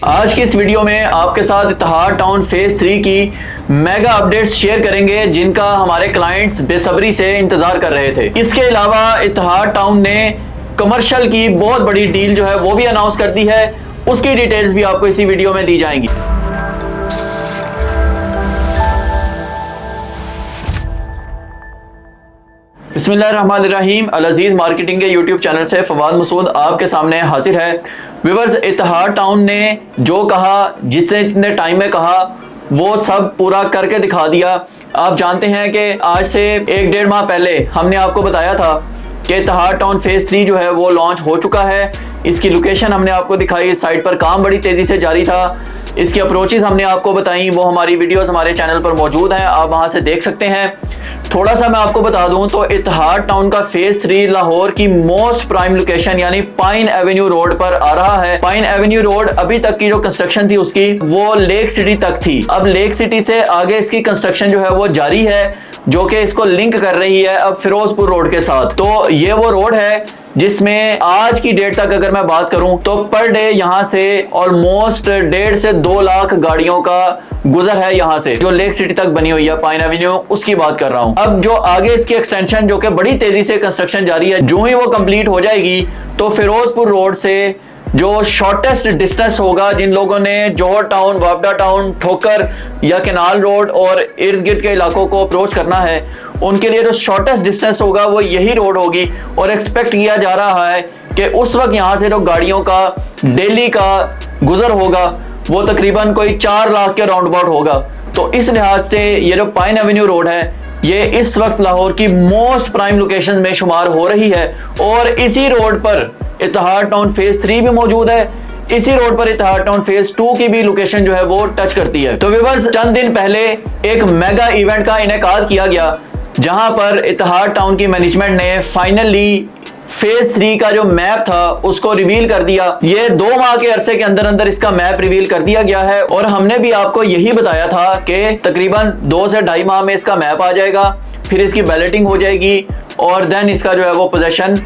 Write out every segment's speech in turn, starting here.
आज की इस वीडियो में आपके साथ इत्तेहाद टाउन फेज 3 की मेगा अपडेट्स शेयर करेंगे जिनका हमारे क्लाइंट्स बेसब्री से इंतजार कर रहे थे। इसके अलावा इत्तेहाद टाउन ने कमर्शियल की बहुत बड़ी डील जो है वो भी अनाउंस कर दी है, उसकी डिटेल्स भी आपको इसी वीडियो में दी जाएंगी। बिस्मिल्लाहिर्रहमानिर्रहीम। अल अजीज़ मार्केटिंग के यूट्यूब चैनल से फवाद मसूद आपके सामने हाजिर है। व्यूअर्स, इत्तेहाद टाउन ने जो कहा, जितने टाइम में कहा, वो सब पूरा करके दिखा दिया। आप जानते हैं कि आज से 1-1.5 माह पहले हमने आपको बताया था कि इत्तेहाद टाउन फेज़ 3 जो है वो लॉन्च हो चुका है। इसकी लोकेशन हमने आपको दिखाई, इस साइट पर काम बड़ी तेज़ी से जारी था। इसकी अप्रोचेस हमने आपको बताई, वो हमारी वीडियोस हमारे चैनल पर मौजूद हैं, आप वहां से देख सकते हैं। थोड़ा सा मैं आपको बता दूं तो इत्तेहाद टाउन का फेज 3 लाहौर की मोस्ट प्राइम लोकेशन यानी पाइन एवेन्यू रोड पर आ रहा है। पाइन एवेन्यू रोड अभी तक की जो कंस्ट्रक्शन थी उसकी वो लेक सिटी तक थी। अब लेक सिटी से आगे इसकी कंस्ट्रक्शन जो है वो जारी है, जो कि इसको लिंक कर रही है अब फिरोजपुर रोड के साथ। तो ये वो रोड है जिसमें आज की डेट तक अगर मैं बात करूं तो पर डे यहां से ऑलमोस्ट 1.5 से 2 लाख गाड़ियों का गुजर है यहां से, जो लेक सिटी तक बनी हुई है पाइन एवेन्यू, उसकी बात कर रहा हूं। अब जो आगे इसकी एक्सटेंशन जो कि बड़ी तेजी से कंस्ट्रक्शन जारी है, जो ही वो कंप्लीट हो जाएगी तो फिरोजपुर रोड से जो शॉर्टेस्ट डिस्टेंस होगा, जिन लोगों ने जोहर टाउन, वापडा टाउन, ठोकर या केनाल रोड और इर्द गिर्द के इलाकों को अप्रोच करना है, उनके लिए जो शॉर्टेस्ट डिस्टेंस होगा वो यही रोड होगी। और एक्सपेक्ट किया जा रहा है कि उस वक्त यहाँ से जो गाड़ियों का डेली का गुजर होगा वो तकरीबन कोई 4 लाख के राउंड अबाउट होगा। तो इस लिहाज से ये जो पाइन एवेन्यू रोड है ये इस वक्त लाहौर की मोस्ट प्राइम लोकेशन में शुमार हो रही है। और इसी रोड पर इत्तेहाद टाउन फेज 3 भी मौजूद है। इसी रोड पर इत्तेहाद टाउन फेज 2 की भी लोकेशन जो है वो टच करती है। तो व्यूअर्स, चंद दिन पहले एक मेगा इवेंट का इनेकाद किया गया जहां पर इत्तेहाद टाउन की मैनेजमेंट ने फाइनली फेज 3 का जो मैप था उसको रिवील कर दिया। ये 2 माह के अरसे के अंदर अंदर इसका मैप रिवील कर दिया गया है। और हमने भी आपको यही बताया था कि तकरीबन 2 से 2.5 माह में इसका मैप आ जाएगा, फिर इसकी बैलेटिंग हो जाएगी और देन इसका जो है वो पोजेशन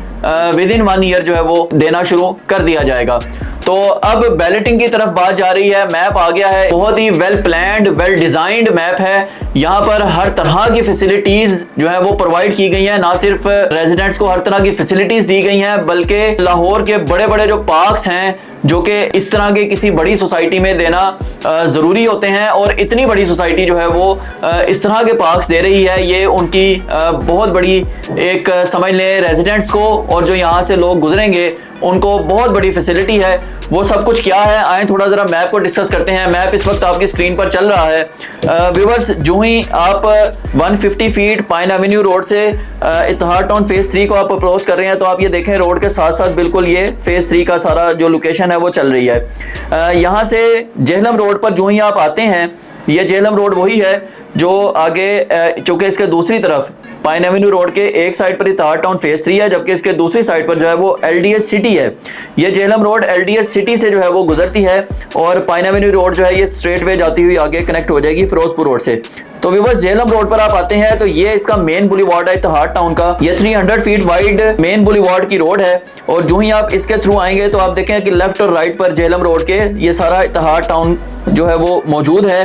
विद इन 1 ईयर जो है वो देना शुरू कर दिया जाएगा। तो अब बैलेटिंग की तरफ बात जा रही है। मैप आ गया है, बहुत ही well planned, well designed map है। यहाँ पर हर तरह की फैसिलिटीज जो है वो प्रोवाइड की गई है। ना सिर्फ रेजिडेंट्स को हर तरह की फैसिलिटीज दी गई हैं, बल्कि लाहौर के बड़े बड़े जो पार्क्स हैं जो कि इस तरह के किसी बड़ी सोसाइटी में देना ज़रूरी होते हैं, और इतनी बड़ी सोसाइटी जो है वो इस तरह के पार्क्स दे रही है, ये उनकी बहुत बड़ी एक समझ लें रेजिडेंट्स को और जो यहाँ से लोग गुजरेंगे उनको बहुत बड़ी फैसिलिटी है। वो सब कुछ क्या है, आए थोड़ा ज़रा मैप को डिस्कस करते हैं। मैप इस वक्त आपकी स्क्रीन पर चल रहा है। व्यूअर्स, जो ही आप 150 फीट पाइन एवेन्यू रोड से इत्तेहाद टाउन फेज 3 को आप अप्रोच कर रहे हैं तो आप ये देखें रोड के साथ साथ बिल्कुल ये फेज 3 का सारा जो लोकेशन है वो चल रही है। यहाँ से जेहलम रोड पर जो ही आप आते हैं, ये जेहलम रोड वही है जो आगे चूँकि इसके दूसरी तरफ पाइन एवेन्यू रोड के एक साइड पर इत्तेहाद टाउन फेज 3 है, जबकि इसके दूसरी साइड पर जो है वो एलडीएस सिटी है। ये जेहलम रोड एलडीएस सिटी से जो है वो गुजरती है और पाइन एवेन्यू रोड जो है ये स्ट्रेट वे जाती हुई आगे कनेक्ट हो जाएगी फिरोजपुर रोड से। तो व्यूअर्स, जेहलम रोड पर आप आते हैं तो ये इसका मेन बुलीवार्ड है इत्तेहाद टाउन का। ये 300 फीट वाइड मेन बुलीवार्ड की रोड है और जो ही आप इसके थ्रू आएंगे तो आप देखें कि लेफ्ट और राइट पर जेहलम रोड के ये सारा इत्तेहाद टाउन जो है वो मौजूद है।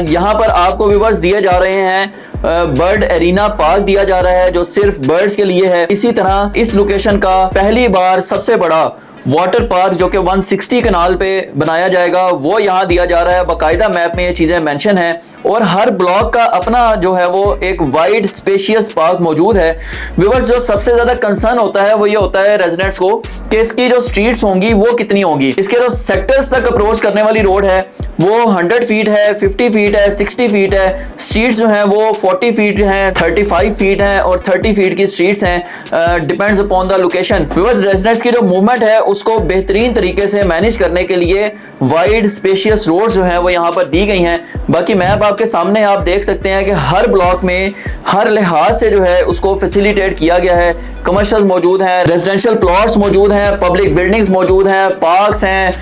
यहाँ पर आपको व्यूअर्स दिए जा रहे हैं बर्ड एरिना पार्क दिया जा रहा है जो सिर्फ बर्ड्स के लिए है। इसी तरह इस लोकेशन का पहली बार सबसे बड़ा वाटर पार्क जो कि 160 कनाल पे बनाया जाएगा वो यहाँ दिया जा रहा है। बाकायदा मैप में ये चीज़ें मेंशन हैं और हर ब्लॉक का अपना जो है वो एक वाइड स्पेशियस पार्क मौजूद है। व्यूअर्स, जो सबसे ज़्यादा कंसर्न होता है वो ये होता है रेजिडेंट्स को कि इसकी जो स्ट्रीट्स होंगी वो कितनी होंगी। इसके जो सेक्टर्स तक अप्रोच करने वाली रोड है वो 100 फीट है, 50 फीट है, 60 फीट है। स्ट्रीट्स जो हैं वो 40 फीट हैं, 35 फीट हैं और 30 फीट की स्ट्रीट्स हैं, depends upon the location. Viewers, residents की जो मूवमेंट है उसको बेहतरीन तरीके से मैनेज करने के लिए वाइड स्पेशियस रोड्स जो हैं वो यहाँ पर दी गई हैं। बाकी मैप आपके सामने आप देख सकते हैं कि हर ब्लॉक में हर लिहाज से जो है उसको फैसिलिटेट किया गया है। कमर्शियल मौजूद हैं, रेजिडेंशियल प्लॉट्स मौजूद हैं, पब्लिक बिल्डिंग्स मौजूद हैं, पार्क्स हैं,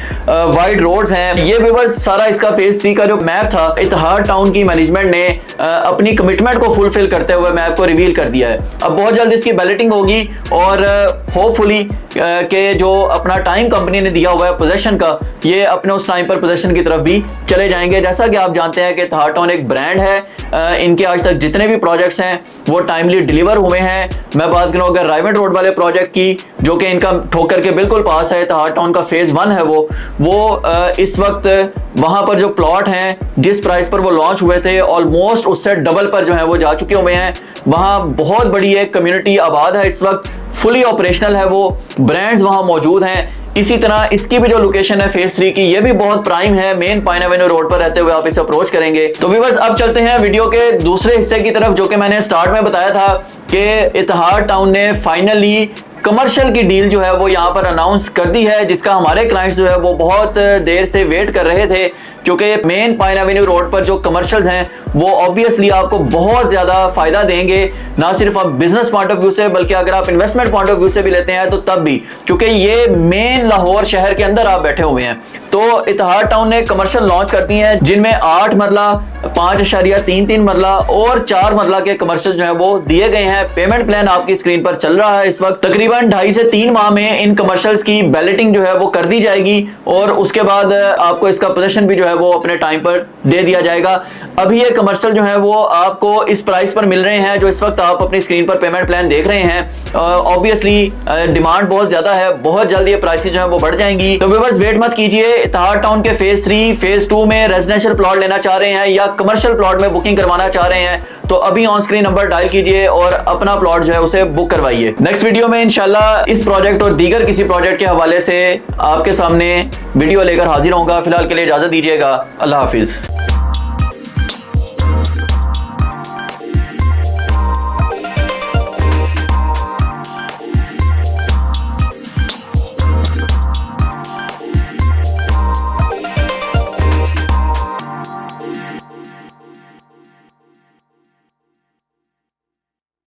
वाइड रोड्स हैं। ये व्यूअर्स सारा इसका फेज 3 का जो मैप था इत्तेहाद टाउन की मैनेजमेंट ने अपनी कमिटमेंट को फुलफिल करते हुए मैप को रिवील कर दिया है। अब बहुत जल्द इसकी बैलेटिंग होगी और होपफुली के जो अपना टाइम कंपनी ने दिया हुआ है पोजेशन का, ये अपने उस टाइम पर पोजेशन की तरफ भी चले जाएंगे। जैसा कि आप जानते हैं कि इत्तेहाद टाउन एक ब्रांड है, इनके आज तक जितने भी प्रोजेक्ट्स हैं वो टाइमली डिलीवर हुए हैं। मैं बात करूँ अगर राइवेंट रोड वाले प्रोजेक्ट की, जो कि इनका ठोकर के बिल्कुल पास है, इत्तेहाद टाउन का फेज़ 1 है वो इस वक्त वहाँ पर जो प्लॉट हैं जिस प्राइस पर वो लॉन्च हुए थे ऑलमोस्ट उससे डबल पर जो है वो जा चुके हुए हैं। वहाँ बहुत बड़ी एक कम्युनिटी आबाद है, इस वक्त फुली ऑपरेशनल है, वो ब्रांड्स वहाँ मौजूद हैं। इसी तरह इसकी भी जो लोकेशन है फेज 3 की, ये भी बहुत प्राइम है, मेन पाइन एवेन्यू रोड पर रहते हुए आप इसे अप्रोच करेंगे। तो व्यूअर्स अब चलते हैं वीडियो के दूसरे हिस्से की तरफ, जो कि मैंने स्टार्ट में बताया था कि इत्तेहाद टाउन ने फाइनली कमर्शियल की डील जो है वो यहाँ पर अनाउंस कर दी है, जिसका हमारे क्लाइंट्स जो है वो बहुत देर से वेट कर रहे थे, क्योंकि मेन पाइन एवेन्यू रोड पर जो कमर्शियल्स हैं वो ऑब्वियसली आपको बहुत ज़्यादा फायदा देंगे, ना सिर्फ आप बिजनेस पॉइंट ऑफ व्यू से बल्कि अगर आप इन्वेस्टमेंट पॉइंट ऑफ व्यू से भी लेते हैं तो तब भी, क्योंकि ये मेन लाहौर शहर के अंदर आप बैठे हुए हैं। तो इत्तेहाद टाउन ने कमर्शियल लॉन्च कर दी हैं जिनमें 8 मरला, 5.33 मरला और 4 मरला के कमर्शियल जो है वो दिए गए हैं। पेमेंट प्लान आपकी स्क्रीन पर चल रहा है इस वक्त। तकरीबन 2.5 से 3 माह में इन कमर्शियल्स की बैलेटिंग जो है वो कर दी जाएगी और उसके बाद आपको इसका पोजीशन भी जो है वो अपने टाइम पर दे दिया जाएगा। अभी ये कमर्शियल जो है वो आपको इस प्राइस पर मिल रहे हैं जो इस वक्त आप अपनी स्क्रीन पर पेमेंट प्लान देख रहे हैं। ऑब्वियसली डिमांड बहुत ज्यादा है, बहुत जल्दी ये प्राइसेस जो है वो बढ़ जाएंगी। तो व्यूअर्स वेट मत कीजिए, इत्तेहाद टाउन के फेज 3 फेज 2 में रेजिडेंशियल प्लॉट लेना चाह रहे हैं या कमर्शियल प्लॉट में बुकिंग करवाना चाह रहे हैं तो अभी ऑन स्क्रीन नंबर डायल कीजिए और अपना प्लॉट जो है उसे बुक करवाइए। नेक्स्ट वीडियो में इंशाल्लाह इस प्रोजेक्ट और दीगर किसी प्रोजेक्ट के हवाले से आपके सामने वीडियो लेकर हाजिर होऊंगा। फिलहाल के लिए इजाजत दीजिएगा। अल्लाह हाफिज।